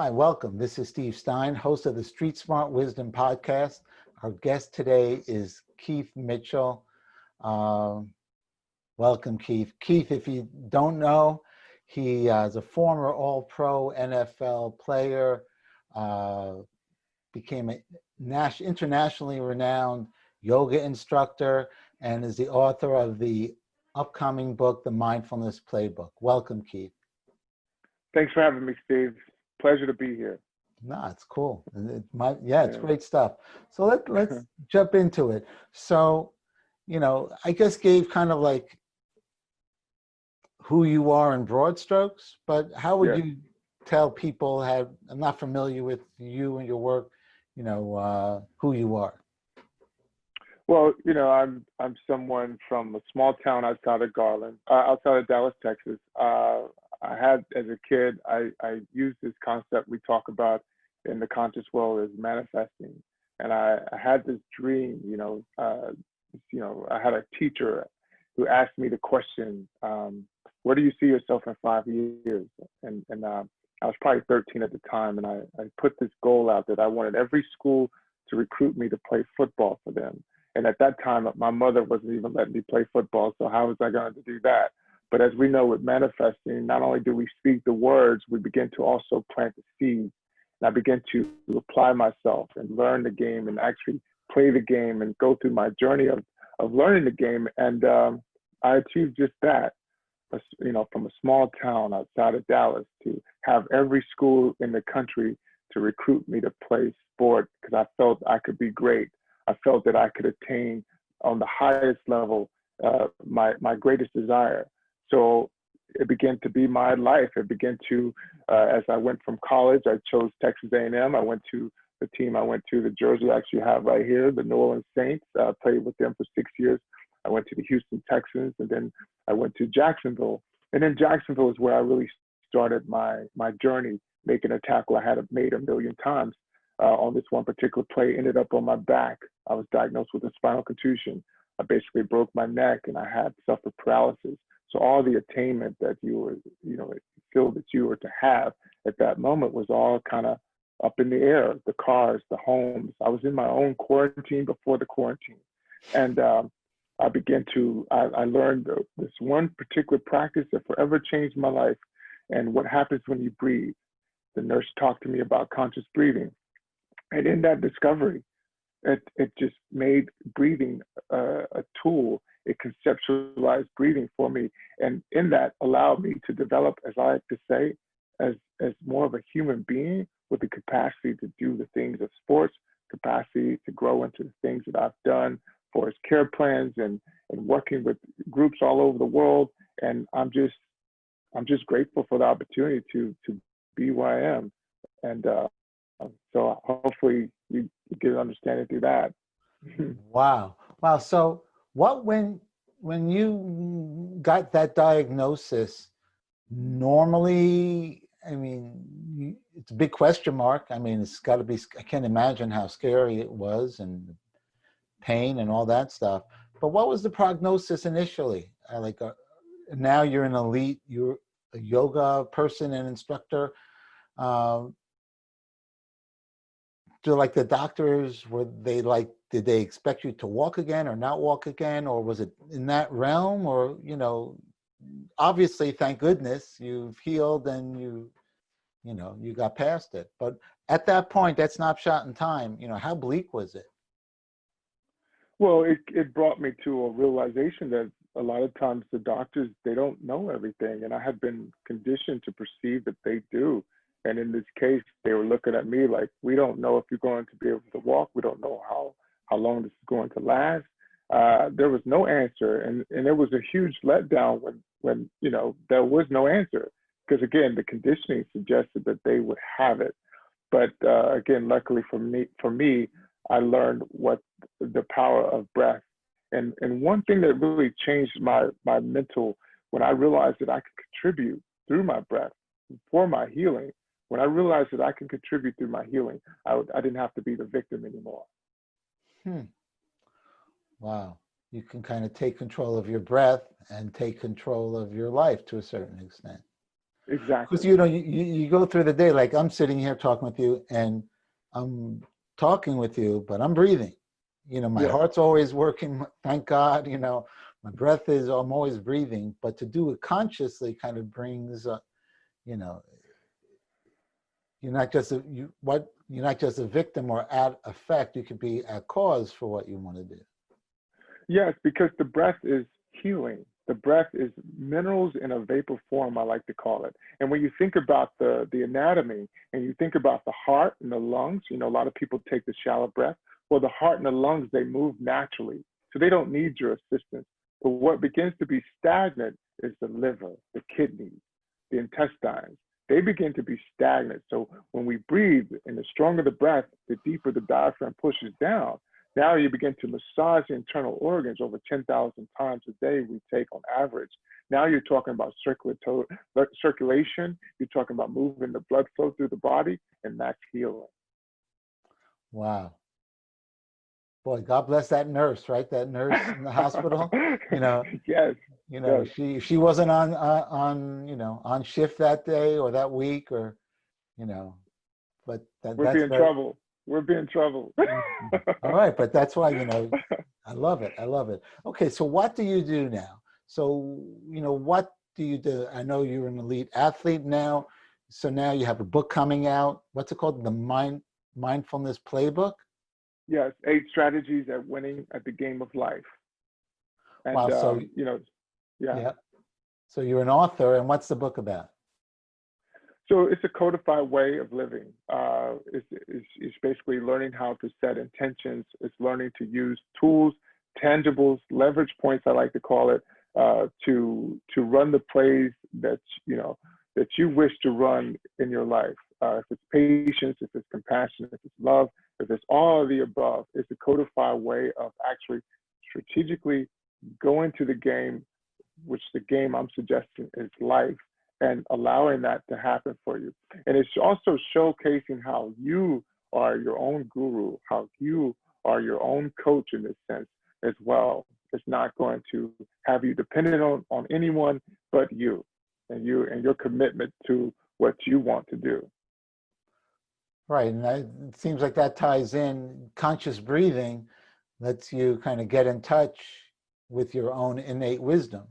Hi, welcome. This is Steve Stein, host of the StreetSmart Wisdom podcast. Our guest today is Keith Mitchell. Welcome, Keith. Keith, if you don't know, he is a former All-Pro NFL player, became an internationally renowned yoga instructor, and is the author of the upcoming book, The Mindfulness Playbook. Welcome, Keith. Thanks for having me, Steve. Pleasure to be here. No, it's cool. It's great stuff. So let's jump into it. So, I guess gave kind of like who you are in broad strokes, but how would you tell people I'm not familiar with you and your work, who you are? Well, I'm someone from a small town outside of outside of Dallas, Texas. I had, as a kid, I used this concept we talk about in the conscious world as manifesting. And I had this dream, I had a teacher who asked me the question, where do you see yourself in 5 years? And I was probably 13 at the time. And I put this goal out that I wanted every school to recruit me to play football for them. And at that time, my mother wasn't even letting me play football. So how was I going to do that? But as we know with manifesting, not only do we speak the words, we begin to also plant the seeds. And I began to apply myself and learn the game and actually play the game and go through my journey of learning the game. And I achieved just that, from a small town outside of Dallas to have every school in the country to recruit me to play sport because I felt I could be great. I felt that I could attain on the highest level my greatest desire. So it began to be my life. It began to, as I went from college, I chose Texas A&M. I went to the team the Jersey I actually have right here, the New Orleans Saints. Played with them for 6 years. I went to the Houston Texans, and then I went to Jacksonville. And then Jacksonville is where I really started my journey, making a tackle I had made a million times. On this one particular play, ended up on my back. I was diagnosed with a spinal contusion. I basically broke my neck and I had suffered paralysis. So all the attainment that you feel that you were to have at that moment was all kind of up in the air, the cars, the homes. I was in my own quarantine before the quarantine. And I learned this one particular practice that forever changed my life. And what happens when you breathe. The nurse talked to me about conscious breathing. And in that discovery, it just made breathing a tool. It conceptualized breathing for me. And in that allowed me to develop, as I like to say, as more of a human being with the capacity to do the things of sports, capacity to grow into the things that I've done for his care plans and working with groups all over the world. And I'm just grateful for the opportunity to be where I am. And so hopefully you get an understanding through that. Wow. So when you got that diagnosis, normally, it's a big question mark. It's got to be, I can't imagine how scary it was and pain and all that stuff. But what was the prognosis initially? Now you're an elite, you're a yoga person and instructor. Do the doctors, did they expect you to walk again or not walk again? Or was it in that realm? Or, obviously, thank goodness you've healed and you got past it. But at that point, that snapshot in time, how bleak was it? Well, it brought me to a realization that a lot of times the doctors, they don't know everything. And I had been conditioned to perceive that they do. And in this case, they were looking at me like, we don't know if you're going to be able to walk. We don't know how long this is going to last. There was no answer. And it was a huge letdown when there was no answer. Because again, the conditioning suggested that they would have it. But again, luckily for me, I learned what the power of breath. And one thing that really changed my mental, when I realized that I could contribute through my breath for my healing, when I realized that I can contribute through my healing, I didn't have to be the victim anymore. Wow. You can kind of take control of your breath and take control of your life to a certain extent. Exactly. Because you go through the day, like I'm sitting here talking with you and I'm talking with you, but I'm breathing. My Yes. heart's always working, thank God. My breath is, I'm always breathing, but to do it consciously kind of brings, you know, you're not just a victim or at effect. You could be a cause for what you want to do. Yes, because the breath is healing. The breath is minerals in a vapor form, I like to call it. And when you think about the anatomy and you think about the heart and the lungs, a lot of people take the shallow breath. Well, the heart and the lungs, they move naturally. So they don't need your assistance. But what begins to be stagnant is the liver, the kidneys, the intestines. They begin to be stagnant. So when we breathe, and the stronger the breath, the deeper the diaphragm pushes down. Now you begin to massage the internal organs over 10,000 times a day we take on average. Now you're talking about circulation, you're talking about moving the blood flow through the body, and that's healing. Wow. Boy, God bless that nurse, right? That nurse in the hospital, Yes, yes. she wasn't on shift that day or that week but We're that's being very, trouble. We're being trouble. all right. But that's why, I love it. I love it. Okay. So what do you do now? So, what do you do? I know you're an elite athlete now. So now you have a book coming out. What's it called? The Mindfulness Playbook? Yes, 8 strategies at winning at the game of life. And, Wow. So, yeah. yeah. So you're an author, and what's the book about? So it's a codified way of living. It's basically learning how to set intentions. It's learning to use tools, tangibles, leverage points, I like to call it, to run the plays that you wish to run in your life. If it's patience, if it's compassion, if it's love, if it's all of the above, it's a codified way of actually strategically going to the game, which the game I'm suggesting is life, and allowing that to happen for you. And it's also showcasing how you are your own guru, how you are your own coach in this sense as well. It's not going to have you dependent on anyone but you and your commitment to what you want to do. Right. And it seems like that ties in conscious breathing, lets you kind of get in touch with your own innate wisdom.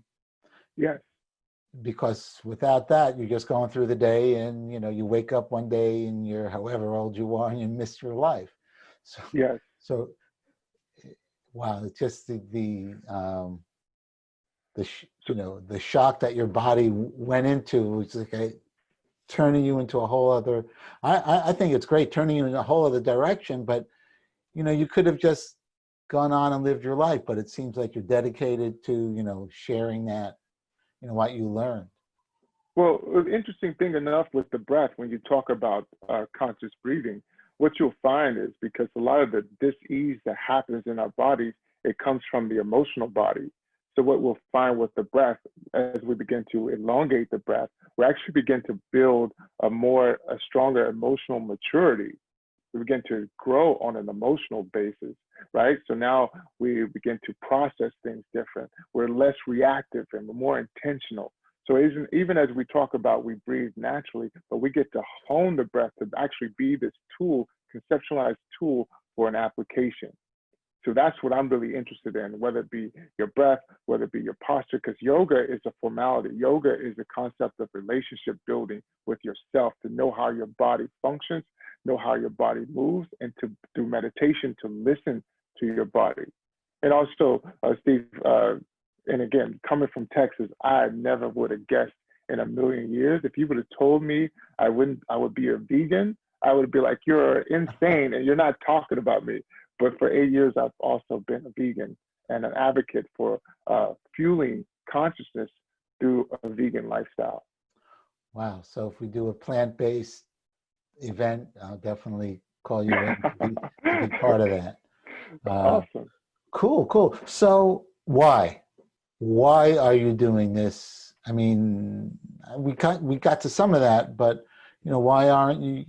Yes. Because without that, you're just going through the day and, you wake up one day and you're however old you are and you missed your life. So, Yes. so wow, it's just the shock that your body went into. It's like turning you into a whole other, I think it's great turning you in a whole other direction, but you could have just gone on and lived your life, but it seems like you're dedicated to, sharing that, what you learned. Well, the interesting thing enough with the breath, when you talk about conscious breathing, what you'll find is because a lot of the dis-ease that happens in our bodies, it comes from the emotional body. So what we'll find with the breath, as we begin to elongate the breath, we actually begin to build a stronger emotional maturity. We begin to grow on an emotional basis, right? So now we begin to process things different. We're less reactive and we're more intentional. So even as we talk about we breathe naturally, but we get to hone the breath to actually be this tool, conceptualized tool for an application. So that's what I'm really interested in, whether it be your breath, whether it be your posture, because yoga is a formality. Yoga is a concept of relationship building with yourself, to know how your body functions, know how your body moves, and to do meditation to listen to your body. And also, Steve, and again, coming from Texas, I never would have guessed in a million years. If you would have told me I would be a vegan, I would be like, you're insane and you're not talking about me. But for 8 years, I've also been a vegan and an advocate for fueling consciousness through a vegan lifestyle. Wow. So if we do a plant-based event, I'll definitely call you in to be part of that. Awesome. Cool. So why are you doing this? I mean, we got to some of that, but why aren't you?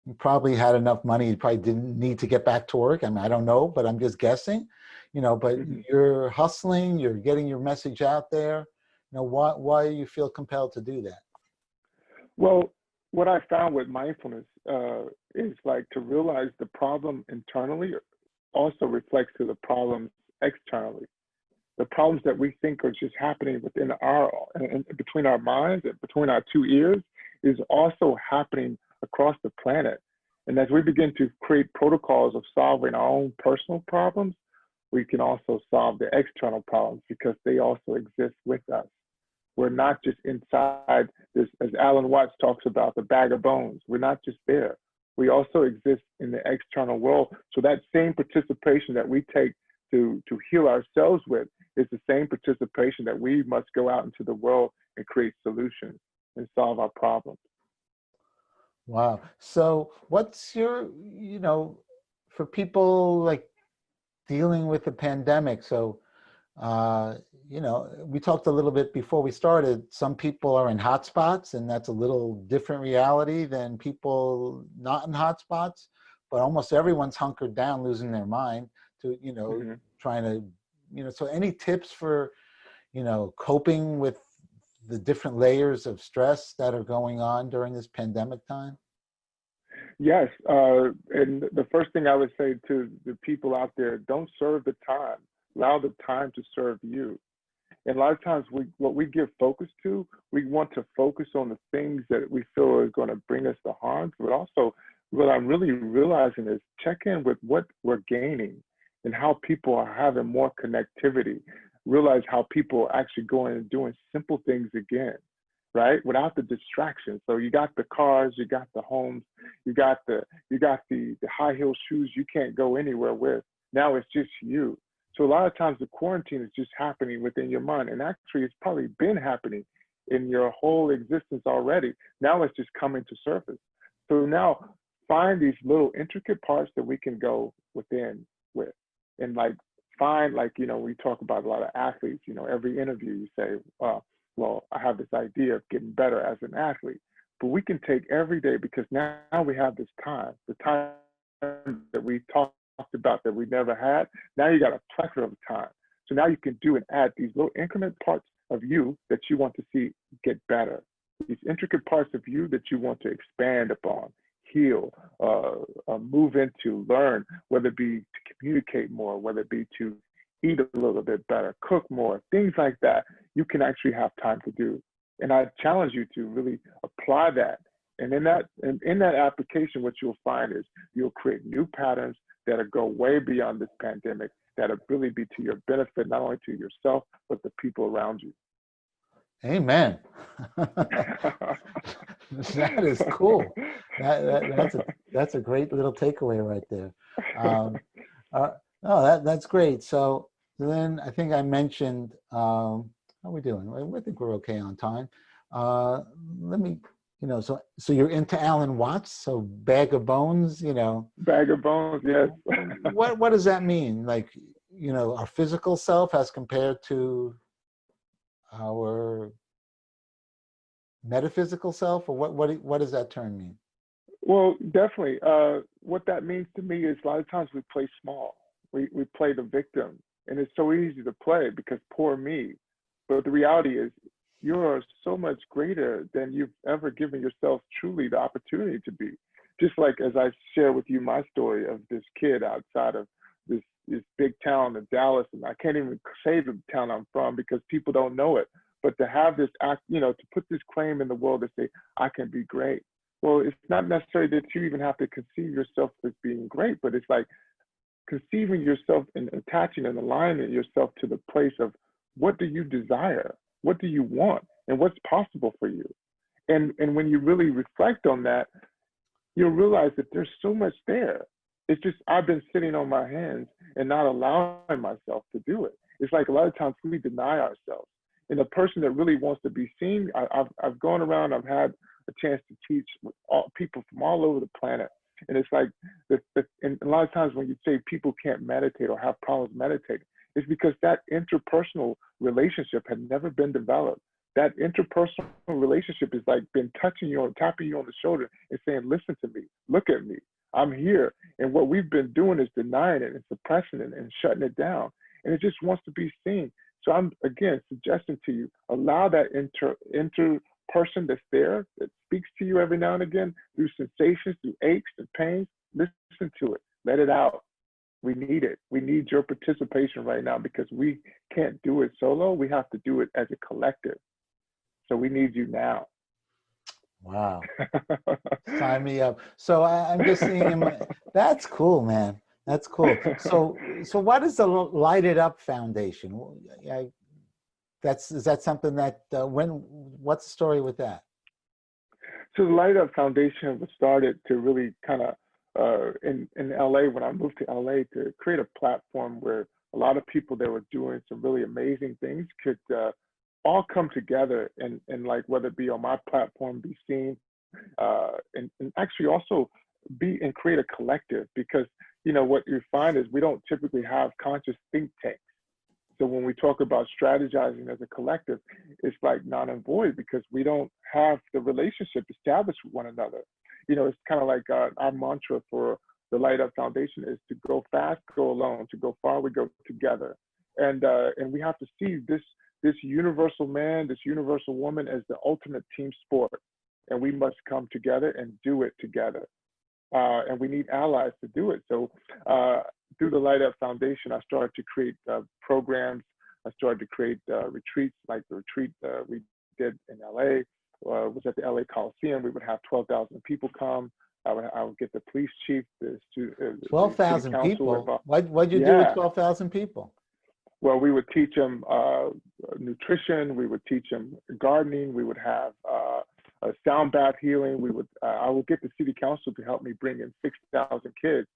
You probably had enough money. You probably didn't need to get back to work. I mean, I don't know, but I'm just guessing. But you're hustling. You're getting your message out there. Why you feel compelled to do that? Well, what I found with mindfulness is like to realize the problem internally also reflects to the problems externally. The problems that we think are just happening within and between our minds and between our two ears is also happening across the planet. And as we begin to create protocols of solving our own personal problems, we can also solve the external problems because they also exist with us. We're not just inside this, as Alan Watts talks about, the bag of bones. We're not just there. We also exist in the external world. So that same participation that we take to heal ourselves with is the same participation that we must go out into the world and create solutions and solve our problems. Wow. So what's your, for people like dealing with the pandemic? So, we talked a little bit before we started, some people are in hotspots and that's a little different reality than people not in hotspots, but almost everyone's hunkered down, losing their mind to, trying to, so any tips for, coping with the different layers of stress that are going on during this pandemic time? Yes, and the first thing I would say to the people out there, don't serve the time. Allow the time to serve you. And a lot of times what we give focus to, we want to focus on the things that we feel are going to bring us the harm. But also what I'm really realizing is check in with what we're gaining and how people are having more connectivity. Realize how people are actually going and doing simple things again, right? Without the distractions. So you got the cars, you got the homes, you got the high heel shoes you can't go anywhere with. Now it's just you. So a lot of times the quarantine is just happening within your mind. And actually it's probably been happening in your whole existence already. Now it's just coming to surface. So now find these little intricate parts that we can go within with. And like find, like, we talk about a lot of athletes, every interview you say, well, I have this idea of getting better as an athlete. But we can take every day because now we have this time, the time that we talked about that we never had. Now you got a plethora of time. So now you can do and add these little increment parts of you that you want to see get better. These intricate parts of you that you want to expand upon, heal, move into, learn, whether it be to communicate more, whether it be to eat a little bit better, cook more, things like that, you can actually have time to do. And I challenge you to really apply that. And in that application, what you'll find is you'll create new patterns that'll go way beyond this pandemic, that'll really be to your benefit, not only to yourself, but the people around you. Amen. That is cool. That's a great little takeaway right there. No, that's great. So then I think I mentioned, how are we doing? I think we're okay on time. Let me, so you're into Alan Watts, so bag of bones, Bag of bones, yes. What does that mean? Like, our physical self as compared to our metaphysical self, or what does that term mean? Well, definitely. What that means to me is a lot of times we play small. We play the victim, and it's so easy to play because poor me. But the reality is you are so much greater than you've ever given yourself truly the opportunity to be. Just like as I share with you my story of this kid outside of this big town of Dallas, and I can't even say the town I'm from because people don't know it. But to have this act, to put this claim in the world to say, I can be great. Well, it's not necessarily that you even have to conceive yourself as being great, but it's like conceiving yourself and attaching and aligning yourself to the place of what do you desire? What do you want? And what's possible for you? And when you really reflect on that, you'll realize that there's so much there. It's just I've been sitting on my hands and not allowing myself to do it. It's like a lot of times we deny ourselves. And a person that really wants to be seen, I've gone around, I've had a chance to teach people from all over the planet. And it's like, and a lot of times when you say people can't meditate or have problems meditating, it's because that interpersonal relationship had never been developed. That interpersonal relationship is like been touching you and tapping you on the shoulder and saying, listen to me, look at me, I'm here. And what we've been doing is denying it and suppressing it and shutting it down. And it just wants to be seen. So I'm, again, suggesting to you, allow that person that's there that speaks to you every now and again through sensations, through aches and pains, listen to it, let it out. We need it. We need your participation right now because we can't do it solo. We have to do it as a collective. So we need you now. Wow. Sign me up. So I'm just seeing in my, that's cool, man. That's cool. So what is the Light It Up Foundation? Is that something that, what's the story with that? So the Light Up Foundation was started to really kind of, in LA, when I moved to LA, to create a platform where a lot of people that were doing some really amazing things could all come together and like, whether it be on my platform, be seen, and actually also be and create a collective, because what you find is we don't typically have conscious think tanks. So when we talk about strategizing as a collective, it's like non and void because we don't have the relationship established with one another. It's kind of like our mantra for the Light Up Foundation is to go fast, go alone, to go far, we go together. And we have to see this universal man, this universal woman as the ultimate team sport. And we must come together and do it together. And we need allies to do it. So through the Light Up Foundation, I started to create programs. I started to create retreats, like the retreat we did in LA, was at the LA Coliseum. We would have 12,000 people come. I would get the police chief, the 12,000 people? What'd you do with 12,000 people? Well, we would teach them nutrition. We would teach them gardening. We would have a sound bath healing. I would get the city council to help me bring in 6,000 kids.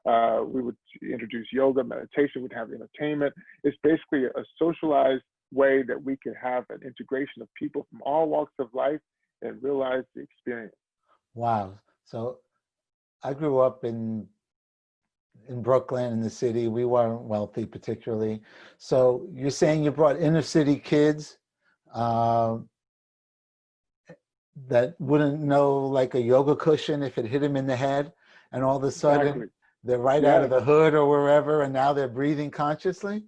We would introduce yoga, meditation. We'd have entertainment. It's basically a socialized way that we can have an integration of people from all walks of life and realize the experience. Wow. So I grew up in Brooklyn, in the city. We weren't wealthy particularly. So you're saying you brought inner city kids that wouldn't know like a yoga cushion if it hit them in the head, and all of a sudden they're right out of the hood or wherever, and now they're breathing consciously?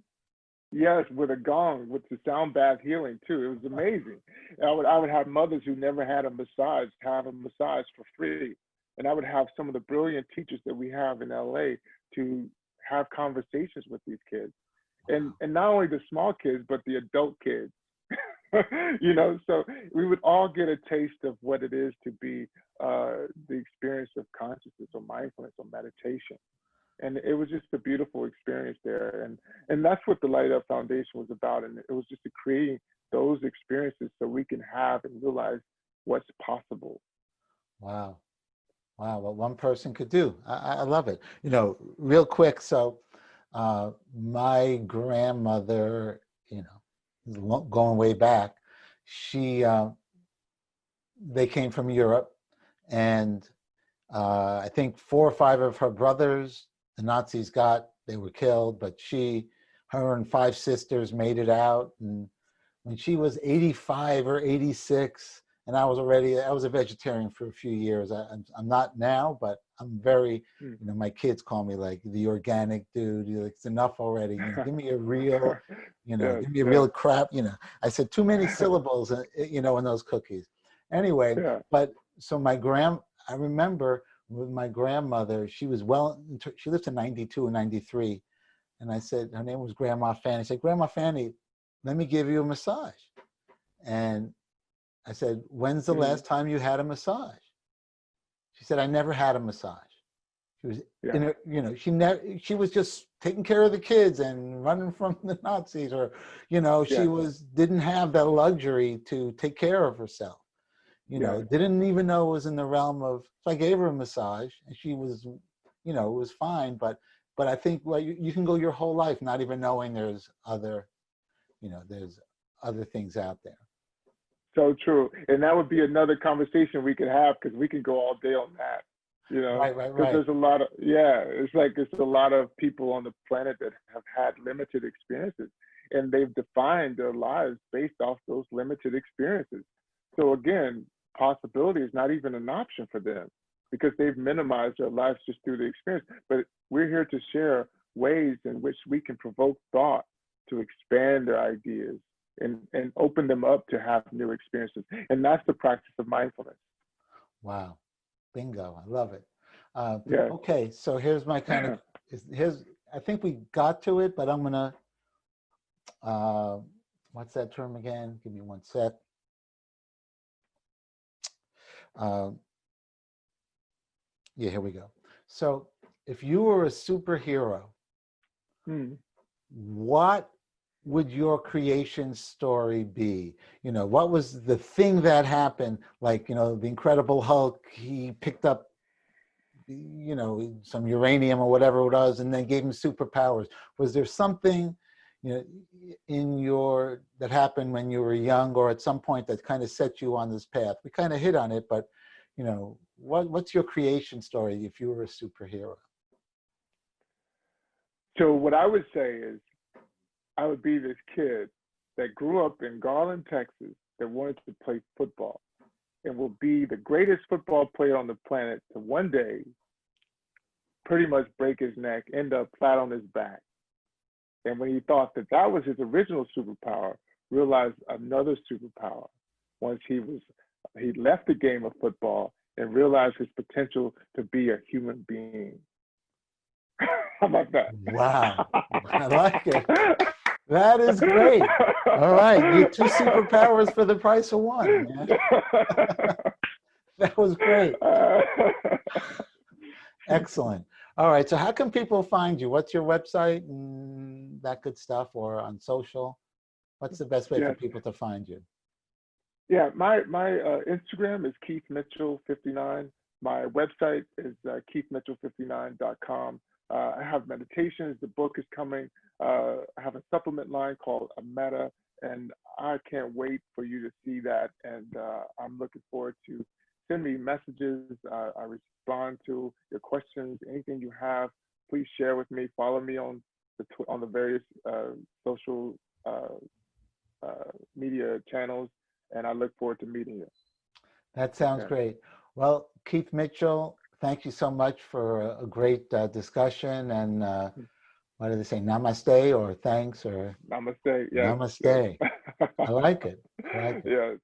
Yes, with a gong, with the sound bath healing too. It was amazing. I would have mothers who never had a massage have a massage for free. And I would have some of the brilliant teachers that we have in LA to have conversations with these kids. And not only the small kids, but the adult kids. So we would all get a taste of what it is to be the experience of consciousness or mindfulness or meditation. And it was just a beautiful experience there. And that's what the Light Up Foundation was about. And it was just to create those experiences so we can have and realize what's possible. Wow. Wow, what one person could do. I love it. Real quick, so my grandmother, going way back, they came from Europe, and I think 4 or 5 of her brothers, the Nazis they were killed, but her and 5 sisters made it out. And when she was 85 or 86, and I was a vegetarian for a few years. I'm not now, but I'm very, my kids call me like the organic dude. Like, it's enough already. Give me a real, give me a real crap. I said too many syllables, in those cookies. Anyway, but so I remember with my grandmother, she lived to 92 and 93. And I said, her name was Grandma Fanny. I said, Grandma Fanny, let me give you a massage. And I said, when's the last time you had a massage? She said, I never had a massage. She was, she was just taking care of the kids and running from the Nazis, or, she didn't have that luxury to take care of herself. Didn't even know it was in the realm of, so I gave her a massage and she was, it was fine. But I think, well, you can go your whole life not even knowing there's other things out there. So true. And that would be another conversation we could have, because we could go all day on that, Right. Because there's a lot of, it's a lot of people on the planet that have had limited experiences, and they've defined their lives based off those limited experiences. So again, possibility is not even an option for them because they've minimized their lives just through the experience. But we're here to share ways in which we can provoke thought to expand their ideas and open them up to have new experiences. And that's the practice of mindfulness. Wow. Bingo. I love it. Yeah. Okay. So here's my I think we got to it, but I'm going to, what's that term again? Give me one sec. Yeah, here we go. So if you were a superhero, what would your creation story be? What was the thing that happened? Like, the Incredible Hulk, he picked up, some uranium or whatever it was, and then gave him superpowers. Was there something, that happened when you were young or at some point that kind of set you on this path? We kind of hit on it, but, what's your creation story if you were a superhero? So what I would say is, I would be this kid that grew up in Garland, Texas, that wanted to play football and will be the greatest football player on the planet to one day pretty much break his neck, end up flat on his back. And when he thought that that was his original superpower, realized another superpower once he left the game of football and realized his potential to be a human being. How about that? Wow, I like it. That is great. All right, you 2 superpowers for the price of 1, man. That was great. Excellent. All right, so how can people find you? What's your website and that good stuff, or on social? What's the best way for people to find you? Yeah, my Instagram is Keith Mitchell 59. My website is keithmitchell59.com. I have meditations. The book is coming. I have a supplement line called a Meta, and I can't wait for you to see that. And I'm looking forward to send me messages. I respond to your questions. Anything you have, please share with me. Follow me on the various social media channels, and I look forward to meeting you. That sounds great. Well, Keith Mitchell, thank you so much for a great discussion. And what do they say? Namaste or thanks or? Namaste. Yes. Namaste. Yes. I like it. Yeah.